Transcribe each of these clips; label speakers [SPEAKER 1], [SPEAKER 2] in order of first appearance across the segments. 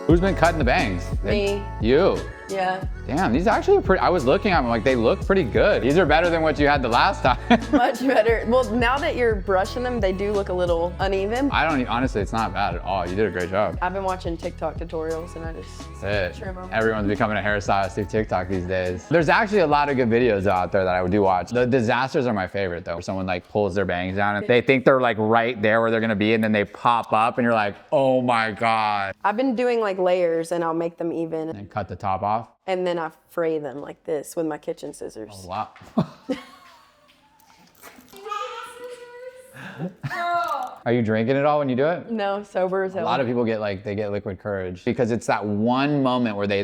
[SPEAKER 1] Who's been cutting the bangs?
[SPEAKER 2] Me.
[SPEAKER 1] You.
[SPEAKER 2] Yeah.
[SPEAKER 1] Damn, these actually are pretty, I was looking at them like they look pretty good. These are better than what you had the last time.
[SPEAKER 2] Much better. Well, now that you're brushing them, they do look a little uneven.
[SPEAKER 1] Honestly, it's not bad at all. You did a great job.
[SPEAKER 2] I've been watching TikTok tutorials and I just
[SPEAKER 1] That's it.
[SPEAKER 2] trim them.
[SPEAKER 1] Everyone's becoming a hairstylist through TikTok these days. There's actually a lot of good videos out there that I do watch. The disasters are my favorite though. Someone like pulls their bangs down and they think they're like right there where they're gonna be and then they pop up and you're like, oh my God.
[SPEAKER 2] I've been doing like layers and I'll make them even.
[SPEAKER 1] And cut the top off.
[SPEAKER 2] And then I fray them like this with my kitchen scissors.
[SPEAKER 1] Oh, wow. Are you drinking it all when you do it?
[SPEAKER 2] No, sober as hell.
[SPEAKER 1] A lot of people get like, they get liquid courage because it's that one moment where they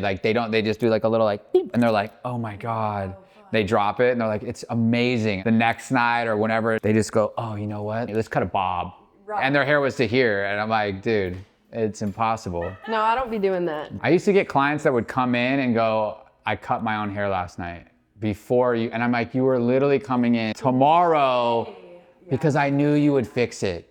[SPEAKER 1] just do like a little like beep and they're like, oh my God. They drop it and they're like, it's amazing. The next night or whenever they just go, oh, you know what? Let's cut a bob. Right. And their hair was to here. And I'm like, dude, it's impossible.
[SPEAKER 2] No, I don't be doing that.
[SPEAKER 1] I used to get clients that would come in and go, I cut my own hair last night before you. And I'm like, you were literally coming in tomorrow because I knew you would fix it.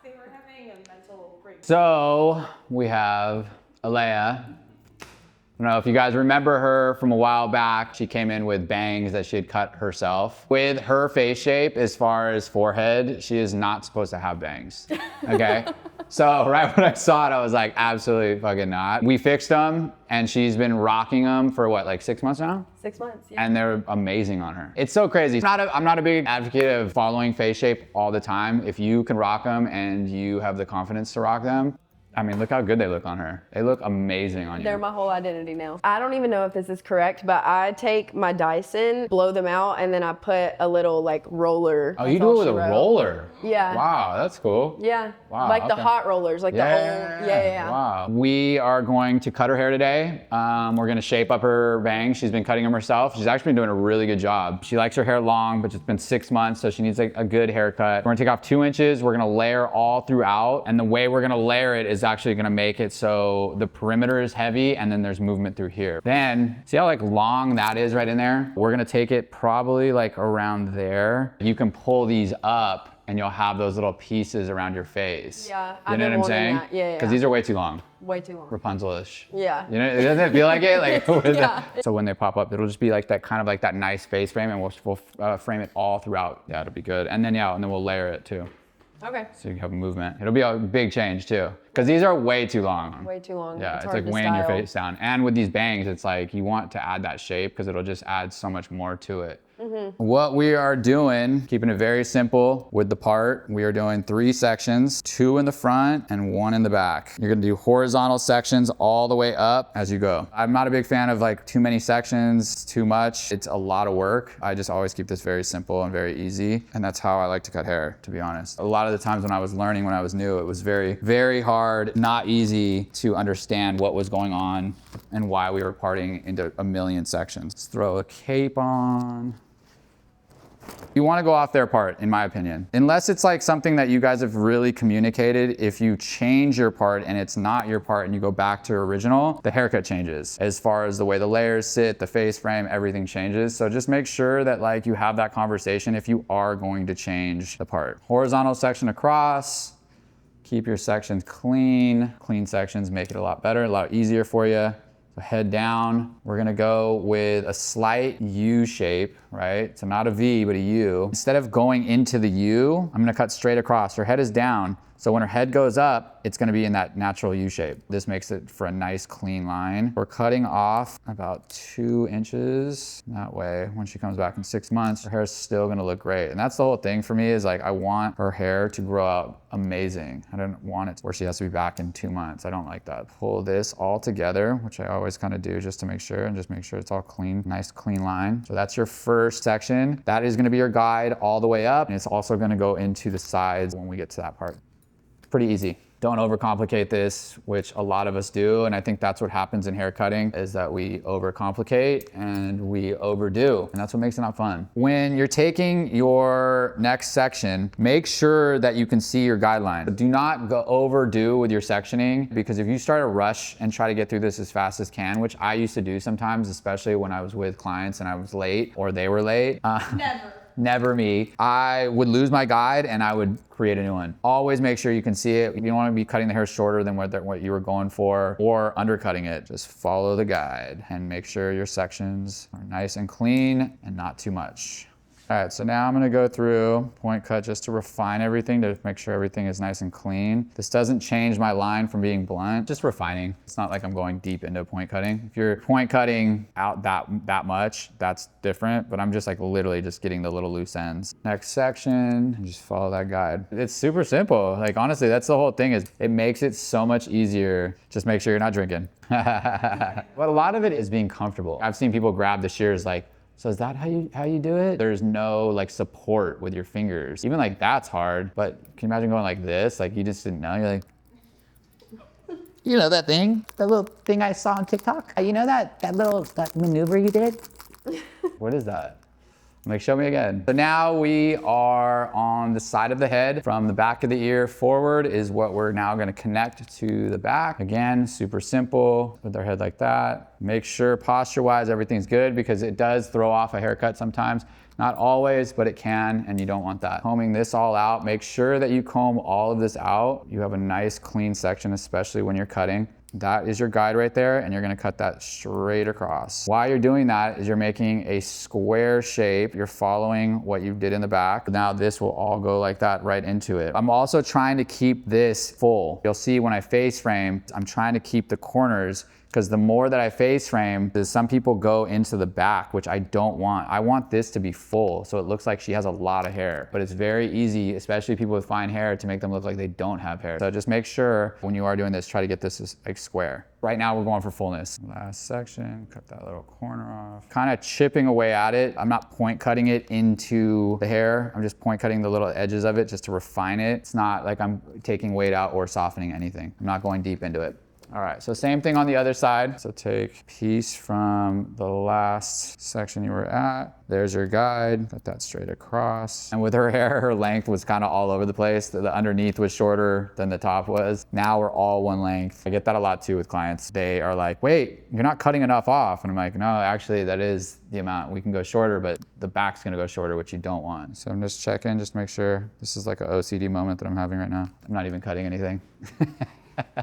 [SPEAKER 2] They were having a mental break.
[SPEAKER 1] So we have Alaya. I don't know if you guys remember her from a while back. She came in with bangs that she had cut herself. With her face shape, as far as forehead, she is not supposed to have bangs, okay? So right when I saw it, I was like, absolutely fucking not. We fixed them and she's been rocking them for what, like 6 months now?
[SPEAKER 2] 6 months, yeah.
[SPEAKER 1] And they're amazing on her. It's so crazy. I'm not a big advocate of following face shape all the time. If you can rock them and you have the confidence to rock them, I mean, look how good they look on her. They look amazing on you.
[SPEAKER 2] They're my whole identity now. I don't even know if this is correct, but I take my Dyson, blow them out, and then I put a little like roller.
[SPEAKER 1] Oh, you do it with a roller?
[SPEAKER 2] Yeah.
[SPEAKER 1] Wow, that's cool.
[SPEAKER 2] Yeah.
[SPEAKER 1] Wow,
[SPEAKER 2] like the
[SPEAKER 1] okay.
[SPEAKER 2] hot rollers, like the old, yeah.
[SPEAKER 1] Wow. We are going to cut her hair today. We're gonna shape up her bangs. She's been cutting them herself. She's actually been doing a really good job. She likes her hair long, but it's been 6 months, so she needs like a good haircut. We're gonna take off 2 inches. We're gonna layer all throughout, and the way we're gonna layer it is actually gonna make it so the perimeter is heavy and then there's movement through here. Then, see how like long that is right in there? We're gonna take it probably like around there. You can pull these up and you'll have those little pieces around your face.
[SPEAKER 2] Yeah,
[SPEAKER 1] you know what I'm saying?
[SPEAKER 2] That. Yeah.
[SPEAKER 1] Because these are way too long.
[SPEAKER 2] Way too long.
[SPEAKER 1] Rapunzel-ish.
[SPEAKER 2] Yeah.
[SPEAKER 1] You know, doesn't it feel like it? Like,
[SPEAKER 2] yeah.
[SPEAKER 1] So when they pop up, it'll just be like that kind of like that nice face frame and we'll frame it all throughout. Yeah, it'll be good. And then we'll layer it too.
[SPEAKER 2] Okay.
[SPEAKER 1] So you have movement. It'll be a big change too. Because these are way too long.
[SPEAKER 2] Way too long.
[SPEAKER 1] Yeah, it's like weighing your face down. And with these bangs, it's like you want to add that shape because it'll just add so much more to it. Mm-hmm. What we are doing, keeping it very simple with the part, we are doing 3 sections, 2 in the front and 1 in the back. You're gonna do horizontal sections all the way up as you go. I'm not a big fan of like too many sections, too much. It's a lot of work. I just always keep this very simple and very easy. And that's how I like to cut hair, to be honest. A lot of the times when I was learning, when I was new, it was very, very hard, not easy to understand what was going on and why we were parting into a million sections. Let's throw a cape on. You want to go off their part, in my opinion. Unless it's like something that you guys have really communicated, if you change your part and it's not your part and you go back to original, the haircut changes. As far as the way the layers sit, the face frame, everything changes. So just make sure that like you have that conversation if you are going to change the part. Horizontal section across. Keep your sections clean. Clean sections make it a lot better, a lot easier for you. So head down. We're gonna go with a slight U shape, right? So not a V, but a U. Instead of going into the U, I'm gonna cut straight across. Her head is down. So when her head goes up, it's gonna be in that natural U shape. This makes it for a nice clean line. We're cutting off about 2 inches. That way, when she comes back in 6 months, her hair is still gonna look great. And that's the whole thing for me is like, I want her hair to grow out amazing. I don't want it where she has to be back in 2 months. I don't like that. Pull this all together, which I always kind of do just to make sure, and just make sure it's all clean, nice clean line. So that's your first section. That is gonna be your guide all the way up. And it's also gonna go into the sides when we get to that part. Pretty easy. Don't overcomplicate this, which a lot of us do. And I think that's what happens in hair cutting is that we overcomplicate and we overdo. And that's what makes it not fun. When you're taking your next section, make sure that you can see your guideline. Do not go overdo with your sectioning because if you start to rush and try to get through this as fast as can, which I used to do sometimes, especially when I was with clients and I was late or they were late.
[SPEAKER 2] Never.
[SPEAKER 1] Never me. I would lose my guide and I would create a new one. Always make sure you can see it. You don't want to be cutting the hair shorter than what you were going for or undercutting it. Just follow the guide and make sure your sections are nice and clean and not too much. All right, so now I'm gonna go through point cut just to refine everything, to make sure everything is nice and clean. This doesn't change my line from being blunt, just refining. It's not like I'm going deep into point cutting. If you're point cutting out that much, that's different, but I'm just like literally just getting the little loose ends. Next section, just follow that guide. It's super simple. Like honestly, that's the whole thing, is it makes it so much easier. Just make sure you're not drinking. But a lot of it is being comfortable. I've seen people grab the shears like, so is that how you do it? There's no like support with your fingers. Even like that's hard, but can you imagine going like this? Like you just didn't know, you're like, you know that thing? That little thing I saw on TikTok? You know that maneuver you did? What is that? I'm like, show me again. So now we are on the side of the head. From the back of the ear forward is what we're now gonna connect to the back. Again, super simple, with our head like that. Make sure posture-wise everything's good, because it does throw off a haircut sometimes. Not always, but it can, and you don't want that. Combing this all out, make sure that you comb all of this out. You have a nice clean section, especially when you're cutting. That is your guide right there, and you're gonna cut that straight across. While you're doing that is you're making a square shape. You're following what you did in the back. Now this will all go like that right into it. I'm also trying to keep this full. You'll see when I face frame, I'm trying to keep the corners, because the more that I face frame, some people go into the back, which I don't want. I want this to be full, so it looks like she has a lot of hair. But it's very easy, especially people with fine hair, to make them look like they don't have hair. So just make sure when you are doing this, try to get this like square. Right now we're going for fullness. Last section, cut that little corner off. Kind of chipping away at it. I'm not point cutting it into the hair. I'm just point cutting the little edges of it just to refine it. It's not like I'm taking weight out or softening anything. I'm not going deep into it. All right, so same thing on the other side. So take a piece from the last section you were at. There's your guide, cut that straight across. And with her hair, her length was kind of all over the place. The underneath was shorter than the top was. Now we're all one length. I get that a lot too with clients. They are like, wait, you're not cutting enough off. And I'm like, no, actually that is the amount. We can go shorter, but the back's gonna go shorter, which you don't want. So I'm just checking, just to make sure. This is like an OCD moment that I'm having right now. I'm not even cutting anything.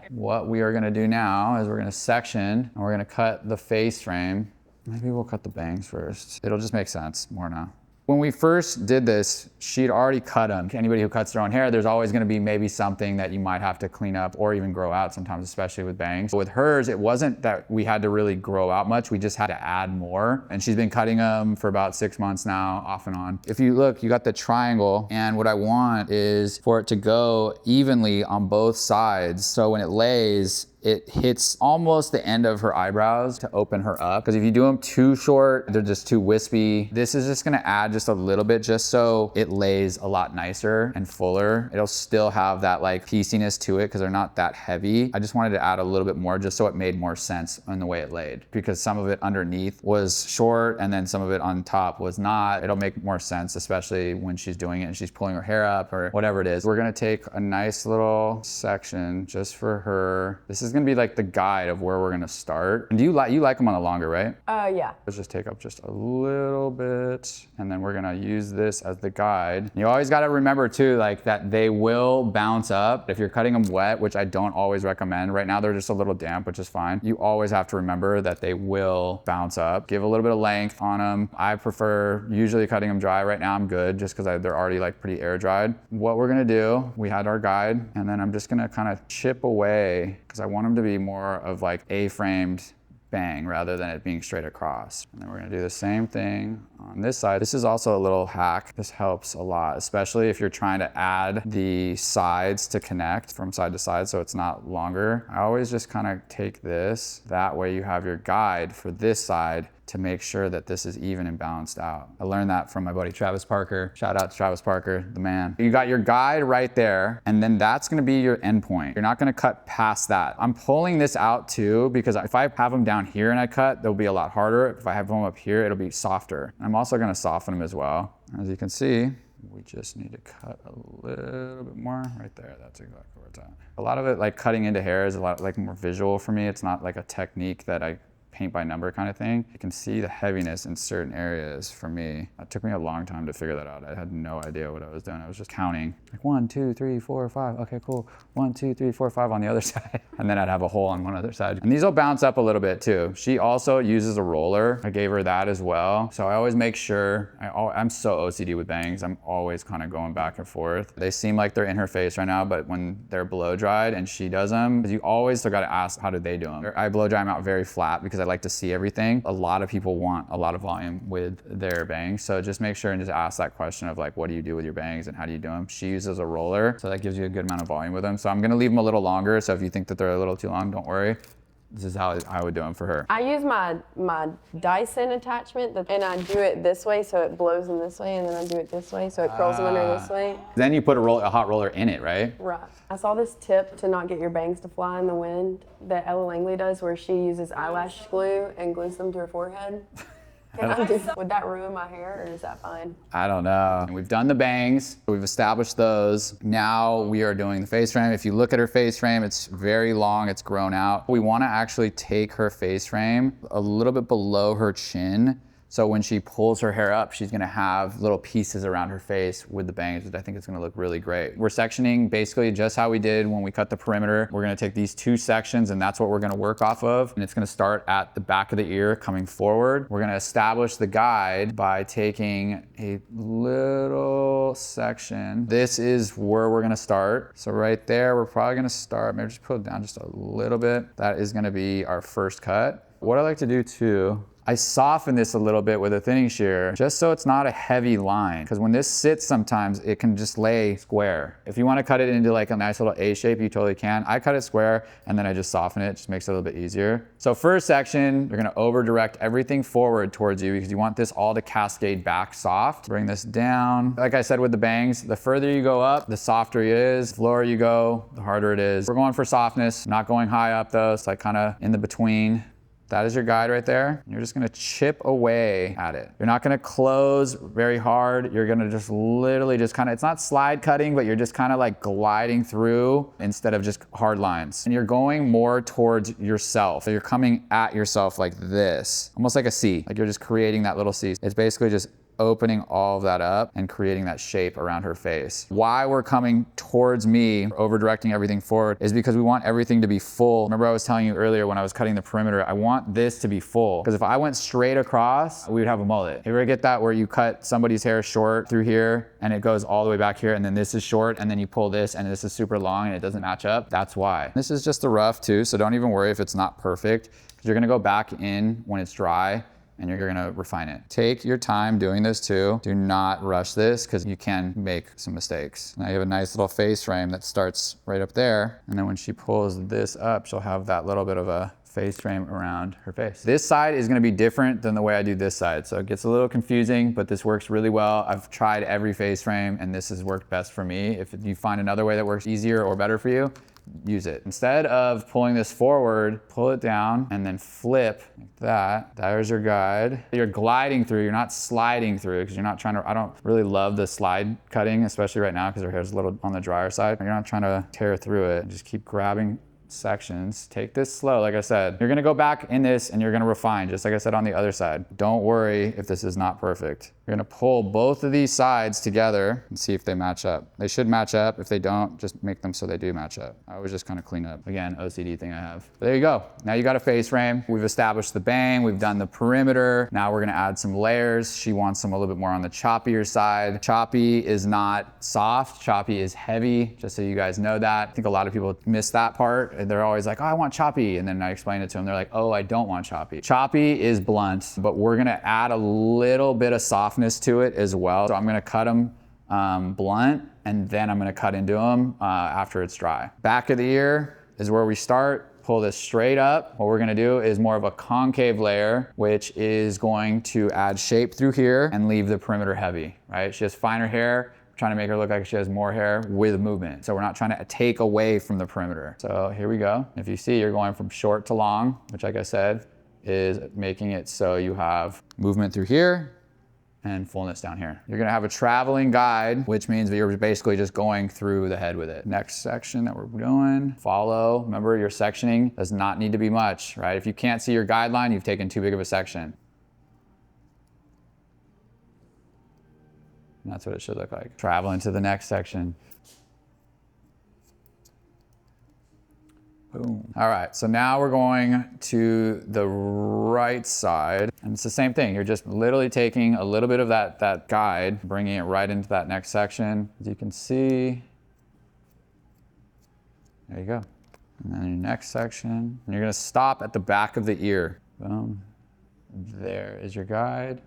[SPEAKER 1] What we are gonna do now is we're gonna section and we're gonna cut the face frame. Maybe we'll cut the bangs first. It'll just make sense more now. When we first did this, she'd already cut them. Anybody who cuts their own hair, there's always gonna be maybe something that you might have to clean up or even grow out sometimes, especially with bangs. With hers, it wasn't that we had to really grow out much, we just had to add more. And she's been cutting them for about 6 months now, off and on. If you look, you got the triangle, and what I want is for it to go evenly on both sides. So when it lays, it hits almost the end of her eyebrows to open her up. Because if you do them too short, they're just too wispy. This is just gonna add just a little bit, just so it lays a lot nicer and fuller. It'll still have that like pieciness to it because they're not that heavy. I just wanted to add a little bit more just so it made more sense in the way it laid. Because some of it underneath was short and then some of it on top was not. It'll make more sense, especially when she's doing it and she's pulling her hair up or whatever it is. We're gonna take a nice little section just for her. This is gonna be like the guide of where we're gonna start. And you like them on the longer, right?
[SPEAKER 2] Yeah.
[SPEAKER 1] Let's just take up just a little bit, and then we're gonna use this as the guide. You always gotta remember too, like that they will bounce up. If you're cutting them wet, which I don't always recommend, right now they're just a little damp, which is fine. You always have to remember that they will bounce up. Give a little bit of length on them. I prefer usually cutting them dry. Right now I'm good just because they're already like pretty air dried. What we're gonna do, we had our guide, and then I'm just gonna kind of chip away because I want them to be more of like A-framed bang rather than it being straight across. And then we're gonna do the same thing on this side. This is also a little hack. This helps a lot, especially if you're trying to add the sides to connect from side to side so it's not longer. I always just kind of take this. That way you have your guide for this side to make sure that this is even and balanced out. I learned that from my buddy Travis Parker. Shout out to Travis Parker, the man. You got your guide right there, and then that's gonna be your end point. You're not gonna cut past that. I'm pulling this out too, because if I have them down here and I cut, they'll be a lot harder. If I have them up here, it'll be softer. I'm also gonna soften them as well. As you can see, we just need to cut a little bit more right there. That's exactly where it's at. A lot of it, like cutting into hair, is a lot like more visual for me. It's not like a technique that I paint by number kind of thing. You can see the heaviness in certain areas for me. It took me a long time to figure that out. I had no idea what I was doing. I was just counting like 1, 2, 3, 4, 5. Okay, cool. 1, 2, 3, 4, 5 on the other side. And then I'd have a hole on one other side. And these will bounce up a little bit too. She also uses a roller. I gave her that as well. So I always make sure, I'm so OCD with bangs. I'm always kind of going back and forth. They seem like they're in her face right now, but when they're blow dried and she does them, you always still got to ask, how did they do them? I blow dry them out very flat because I like to see everything. A lot of people want a lot of volume with their bangs. So just make sure and just ask that question of like, what do you do with your bangs and how do you do them? She uses a roller, so that gives you a good amount of volume with them. So I'm gonna leave them a little longer. So if you think that they're a little too long, don't worry. This is how I would do them for her.
[SPEAKER 2] I use my Dyson attachment and I do it this way so it blows them this way, and then I do it this way so it curls them under this way.
[SPEAKER 1] Then you put a hot roller in it, right?
[SPEAKER 2] Right. I saw this tip to not get your bangs to fly in the wind that Ella Langley does, where she uses eyelash glue and glues them to her forehead. Would that ruin my hair, or is that fine?
[SPEAKER 1] I don't know. We've done the bangs, we've established those. Now we are doing the face frame. If you look at her face frame, it's very long, it's grown out. We want to actually take her face frame a little bit below her chin. So when she pulls her hair up, she's gonna have little pieces around her face with the bangs, which I think is gonna look really great. We're sectioning basically just how we did when we cut the perimeter. We're gonna take these 2 sections and that's what we're gonna work off of. And it's gonna start at the back of the ear coming forward. We're gonna establish the guide by taking a little section. This is where we're gonna start. So right there, we're probably gonna start, maybe just pull it down just a little bit. That is gonna be our first cut. What I like to do too, I soften this a little bit with a thinning shear just so it's not a heavy line, because when this sits sometimes it can just lay square. If you want to cut it into like a nice little A shape, you totally can. I cut it square and then I just soften it, just makes it a little bit easier. So first section, you're going to over direct everything forward towards you because you want this all to cascade back soft. Bring this down. Like I said with the bangs, the further you go up, the softer it is. The lower you go, the harder it is. We're going for softness, not going high up though. It's like kind of in the between. That is your guide right there. You're just gonna chip away at it. You're not gonna close very hard. You're gonna just literally just kind of, it's not slide cutting, but you're just kind of like gliding through instead of just hard lines. And you're going more towards yourself. So you're coming at yourself like this, almost like a C. Like you're just creating that little C. It's basically just opening all of that up and creating that shape around her face. Why we're coming towards me, over directing everything forward, is because we want everything to be full. Remember I was telling you earlier when I was cutting the perimeter, I want this to be full. Because if I went straight across, we would have a mullet. You ever get that where you cut somebody's hair short through here and it goes all the way back here and then this is short and then you pull this and this is super long and it doesn't match up? That's why. This is just a rough too, so don't even worry if it's not perfect. Because you're gonna go back in when it's dry and you're gonna refine it. Take your time doing this too. Do not rush this because you can make some mistakes. Now you have a nice little face frame that starts right up there. And then when she pulls this up, she'll have that little bit of a face frame around her face. This side is gonna be different than the way I do this side. So it gets a little confusing, but this works really well. I've tried every face frame and this has worked best for me. If you find another way that works easier or better for you, use it. Instead of pulling this forward, pull it down and then flip like that. There's your guide. You're gliding through, you're not sliding through because you're not trying to, I don't really love the slide cutting, especially right now because her hair's a little on the drier side. You're not trying to tear through it. Just keep grabbing sections. Take this slow, like I said. You're gonna go back in this and you're gonna refine, just like I said on the other side. Don't worry if this is not perfect. You're gonna pull both of these sides together and see if they match up. They should match up. If they don't, just make them so they do match up. I always just kind of clean up. Again, OCD thing I have. But there you go. Now you got a face frame. We've established the bang. We've done the perimeter. Now we're gonna add some layers. She wants them a little bit more on the choppier side. Choppy is not soft. Choppy is heavy, just so you guys know that. I think a lot of people miss that part. They're always like, oh, I want choppy. And then I explain it to them. They're like, oh, I don't want choppy. Choppy is blunt, but we're gonna add a little bit of softness to it as well. So I'm gonna cut them blunt and then I'm gonna cut into them after it's dry. Back of the ear is where we start. Pull this straight up. What we're gonna do is more of a concave layer, which is going to add shape through here and leave the perimeter heavy, right? She has finer hair. Trying to make her look like she has more hair with movement. So we're not trying to take away from the perimeter. So here we go. If you see, you're going from short to long, which like I said, is making it so you have movement through here and fullness down here. You're gonna have a traveling guide, which means that you're basically just going through the head with it. Next section that we're doing, follow. Remember, your sectioning does not need to be much, right? If you can't see your guideline, you've taken too big of a section. And that's what it should look like. Traveling to the next section. Boom. All right, so now we're going to the right side, and it's the same thing. You're just literally taking a little bit of that guide, bringing it right into that next section. As you can see, there you go. And then your next section, and you're gonna stop at the back of the ear. Boom. There is your guide.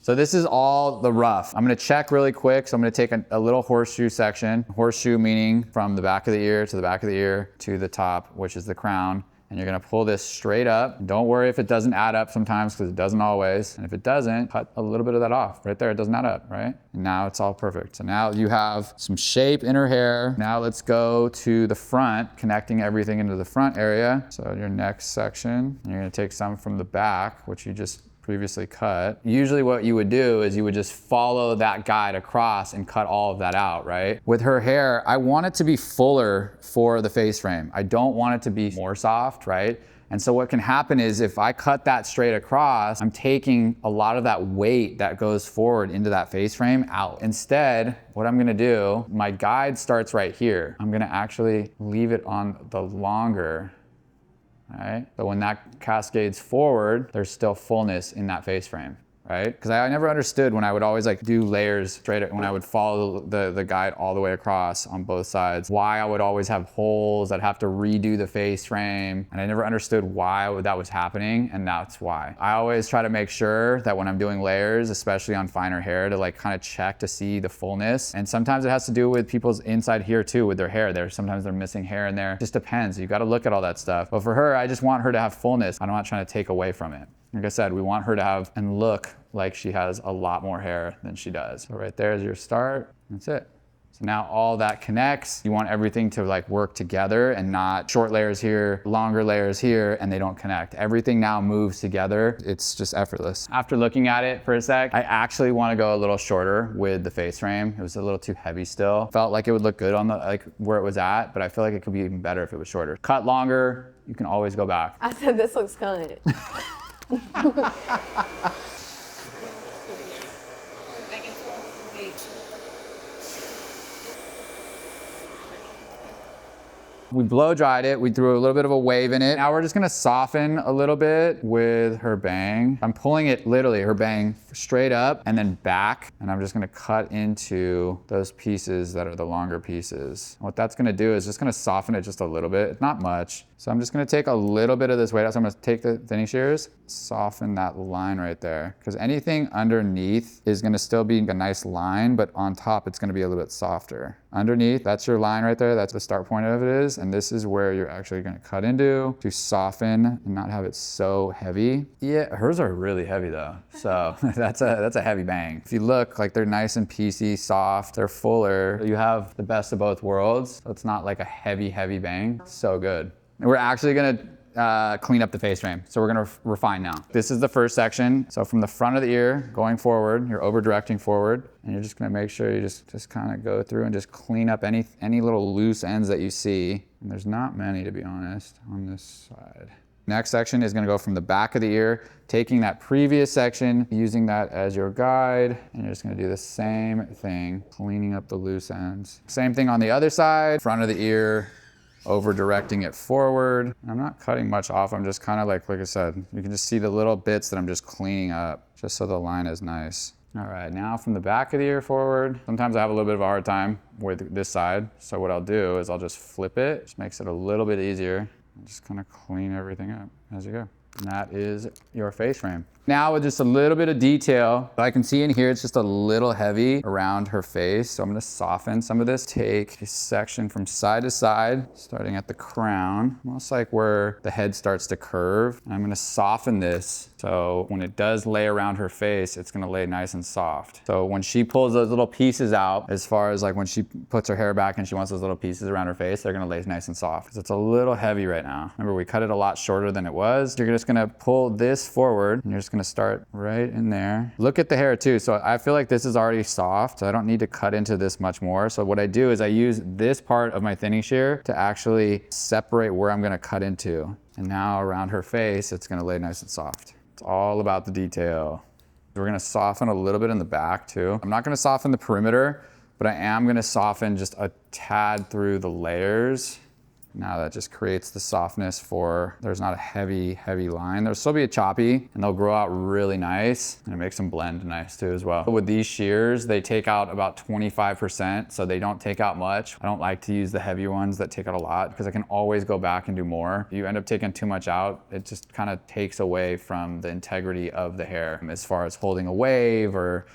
[SPEAKER 1] So this is all the rough. I'm gonna check really quick. So I'm gonna take a little horseshoe section. Horseshoe meaning from the back of the ear to the back of the ear to the top, which is the crown. And you're gonna pull this straight up. Don't worry if it doesn't add up sometimes, because it doesn't always. And if it doesn't, cut a little bit of that off. Right there, it doesn't add up, right? And now it's all perfect. So now you have some shape in her hair. Now let's go to the front, connecting everything into the front area. So your next section, you're gonna take some from the back, which you just previously cut. Usually what you would do is you would just follow that guide across and cut all of that out, right? With her hair, I want it to be fuller for the face frame. I don't want it to be more soft, right? And so what can happen is if I cut that straight across, I'm taking a lot of that weight that goes forward into that face frame out. Instead, what I'm gonna do, my guide starts right here. I'm gonna actually leave it on the longer. Right? But when that cascades forward, there's still fullness in that face frame, right? Because I never understood when I would always like do layers straight, when I would follow the guide all the way across on both sides, why I would always have holes. I'd have to redo the face frame. And I never understood why that was happening, and that's why. I always try to make sure that when I'm doing layers, especially on finer hair, to like kind of check to see the fullness. And sometimes it has to do with people's inside here too, with their hair. Sometimes they're missing hair in there. It just depends. You got to look at all that stuff. But for her, I just want her to have fullness. I'm not trying to take away from it. Like I said, we want her to have and look like she has a lot more hair than she does. So right there is your start. That's it. So now all that connects. You want everything to like work together and not short layers here, longer layers here, and they don't connect. Everything now moves together. It's just effortless. After looking at it for a sec, I actually want to go a little shorter with the face frame. It was a little too heavy still. Felt like it would look good on the like where it was at, but I feel like it could be even better if it was shorter. Cut longer, you can always go back.
[SPEAKER 2] I said this looks good.
[SPEAKER 1] We blow dried it. We threw a little bit of a wave in it. Now we're just gonna soften a little bit with her bang. I'm pulling it literally, her bang, straight up and then back. And I'm just gonna cut into those pieces that are the longer pieces. What that's gonna do is just gonna soften it just a little bit, not much. So I'm just gonna take a little bit of this weight out. So I'm gonna take the thinning shears, soften that line right there. Because anything underneath is gonna still be a nice line, but on top it's gonna be a little bit softer. Underneath, that's your line right there. That's the start point of it is. And this is where you're actually gonna cut into to soften and not have it so heavy. Yeah, hers are really heavy though. So that's a heavy bang. If you look, like they're nice and piecey, soft, they're fuller. You have the best of both worlds. So it's not like a heavy bang. So good. And we're actually gonna clean up the face frame. So we're gonna refine now. This is the first section. So from the front of the ear going forward, you're over directing forward, and you're just gonna make sure you just kind of go through and just clean up any little loose ends that you see. And there's not many, to be honest, on this side. Next section is gonna go from the back of the ear, taking that previous section, using that as your guide, and you're just gonna do the same thing, cleaning up the loose ends. Same thing on the other side, front of the ear, over directing it forward. I'm not cutting much off. I'm just kind of like I said, you can just see the little bits that I'm just cleaning up just so the line is nice. All right, now from the back of the ear forward, sometimes I have a little bit of a hard time with this side. So what I'll do is I'll just flip it, which makes it a little bit easier. And just kind of clean everything up as you go. And that is your face frame. Now with just a little bit of detail, I can see in here it's just a little heavy around her face. So I'm gonna soften some of this. Take a section from side to side, starting at the crown, almost like where the head starts to curve. And I'm gonna soften this. So when it does lay around her face, it's gonna lay nice and soft. So when she pulls those little pieces out, as far as like when she puts her hair back and she wants those little pieces around her face, they're gonna lay nice and soft. Because it's a little heavy right now. Remember, we cut it a lot shorter than it was. You're gonna just gonna pull this forward and you're just gonna start right in there. Look at the hair too. So I feel like this is already soft. So I don't need to cut into this much more. So what I do is I use this part of my thinning shear to actually separate where I'm gonna cut into. And now around her face, it's gonna lay nice and soft. It's all about the detail. We're gonna soften a little bit in the back too. I'm not gonna soften the perimeter, but I am gonna soften just a tad through the layers. Now that just creates the softness for, there's not a heavy line. There'll still be a choppy and they'll grow out really nice and it makes them blend nice too as well. With these shears, they take out about 25%, so they don't take out much. I don't like to use the heavy ones that take out a lot because I can always go back and do more. If you end up taking too much out, it just kind of takes away from the integrity of the hair as far as holding a wave or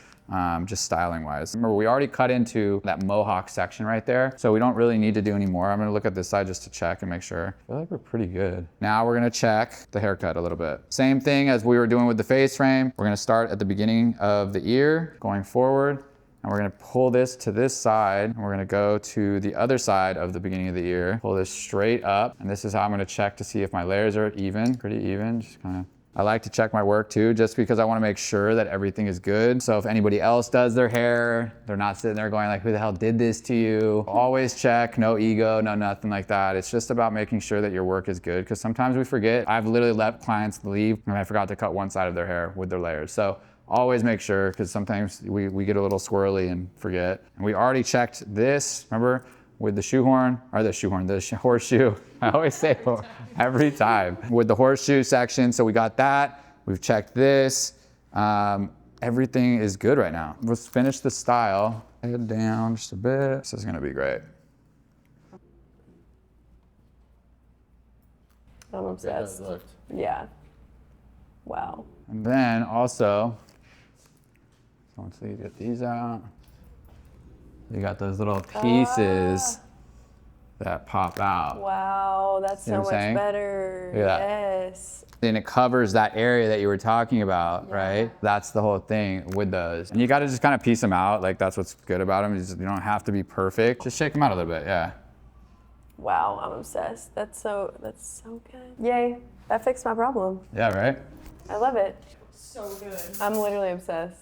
[SPEAKER 1] just styling wise. Remember, we already cut into that mohawk section right there, so we don't really need to do any more. I'm gonna look at this side just to check and make sure. I feel like we're pretty good. Now we're gonna check the haircut a little bit. Same thing as we were doing with the face frame. We're gonna start at the beginning of the ear, going forward, and we're gonna pull this to this side, and we're gonna go to the other side of the beginning of the ear, pull this straight up, and this is how I'm gonna check to see if my layers are even, pretty even, just kind of. I like to check my work too, just because I want to make sure that everything is good. So if anybody else does their hair, they're not sitting there going like, who the hell did this to you? Always check, no ego, no nothing like that. It's just about making sure that your work is good, because sometimes we forget. I've literally let clients leave and I forgot to cut one side of their hair with their layers. So always make sure, because sometimes we get a little swirly and forget. And we already checked this, remember? With the shoehorn, or the horseshoe. I always say every time. With the horseshoe section, so we got that. We've checked this. Everything is good right now. Let's finish the style. Head down just a bit. This is gonna be great.
[SPEAKER 2] I'm obsessed. Yeah. Wow.
[SPEAKER 1] And then also, once you get these out, you got those little pieces that pop out.
[SPEAKER 2] Wow, that's so much better.
[SPEAKER 1] Look at that.
[SPEAKER 2] Yes.
[SPEAKER 1] And it covers that area that you were talking about, right? That's the whole thing with those. And you gotta just kind of piece them out. Like, that's what's good about them, is you don't have to be perfect. Just shake them out a little bit, yeah.
[SPEAKER 2] Wow, I'm obsessed. That's so good. Yay, that fixed my problem.
[SPEAKER 1] Yeah, right?
[SPEAKER 2] I love it.
[SPEAKER 3] So good.
[SPEAKER 2] I'm literally obsessed.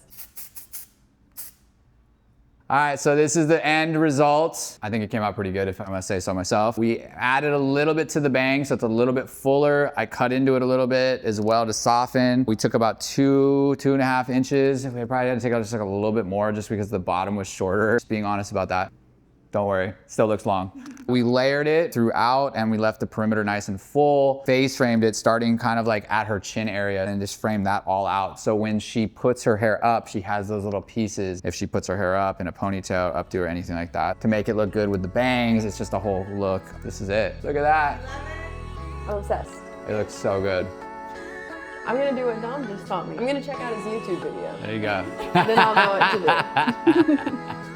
[SPEAKER 1] All right, so this is the end result. I think it came out pretty good, if I must say so myself. We added a little bit to the bang, so it's a little bit fuller. I cut into it a little bit as well to soften. We took about 2.5 inches. We probably had to take out just like a little bit more just because the bottom was shorter. Just being honest about that. Don't worry, still looks long. We layered it throughout and we left the perimeter nice and full. Face framed it starting kind of like at her chin area and just framed that all out. So when she puts her hair up, she has those little pieces. If she puts her hair up in a ponytail, updo or anything like that. To make it look good with the bangs, it's just a whole look. This is it. Look at that.
[SPEAKER 2] I'm obsessed.
[SPEAKER 1] It looks so good.
[SPEAKER 2] I'm gonna do what Dom just taught me. I'm gonna check out his YouTube video.
[SPEAKER 1] There you go.
[SPEAKER 2] Then I'll know what to do.